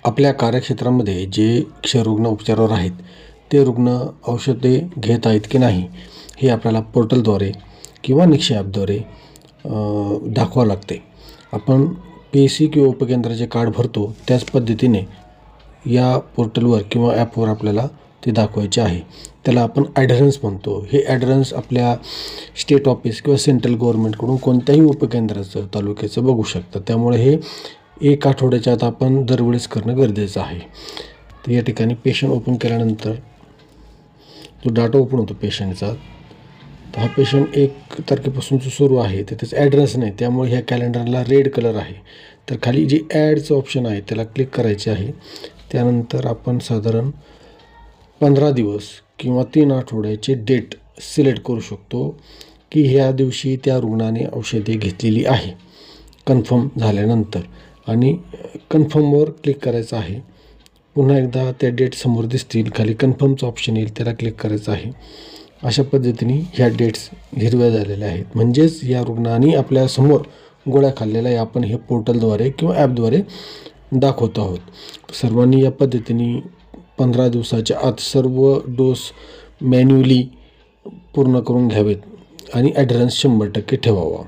आपल्या कार्यक्षेत्रामध्ये जे क्षयरुग्ण उपचारावर आहेत ते रुग्ण औषधे घेत आहेत की नाही हे आपल्याला पोर्टलद्वारे किंवा निक्षय ॲपद्वारे दाखवावं लागते. आपण PSC किंवा उपकेंद्राचे कार्ड भरतो त्याच पद्धतीने या पोर्टलवर किंवा ॲपवर आपल्याला ते दाखवायचे आहे. त्याला आपण ॲडरन्स म्हणतो. हे ॲडरन्स आपल्या स्टेट ऑफिस किंवा सेंट्रल गव्हर्नमेंटकडून कोणत्याही उपकेंद्राचं तालुक्याचं बघू शकतं. त्यामुळे हे 1 आठवड्याच्या आत आपण दरवेळेस करणं गरजेचं आहे. तर या ठिकाणी पेशंट ओपन केल्यानंतर जो डाटा ओपन होतो पेशंटचा, तर हा पेशंट 1 तारखेपासून जो सुरू आहे तर त्याचा ॲड्रेस नाही, त्यामुळे ह्या कॅलेंडरला रेड कलर आहे. तर खाली जी ॲडचं ऑप्शन आहे त्याला क्लिक करायचे आहे. त्यानंतर आपण साधारण 15 दिवस किंवा 3 आठवड्याचे डेट सिलेक्ट करू शकतो की ह्या दिवशी त्या रुग्णाने औषधे घेतलेली आहे कन्फर्म झाल्यानंतर, आणि कन्फर्मवर क्लिक करायचं आहे. पुन्हा एकदा त्या डेट समोर दिसतील, खाली कन्फर्मचं ऑप्शन येईल त्याला क्लिक करायचं आहे. अशा पद्धतीने ह्या डेट्स हिरव्या झालेल्या आहेत, म्हणजेच या रुग्णाने आपल्यासमोर गोळ्या खाल्लेल्या आहे आपण हे पोर्टलद्वारे किंवा ॲपद्वारे दाखवत आहोत. सर्वांनी या पद्धतीने 15 दिवसाच्या आत सर्व डोस मॅन्युअली पूर्ण करून घ्यावेत आणि ॲडरन्स 100% ठेवावा.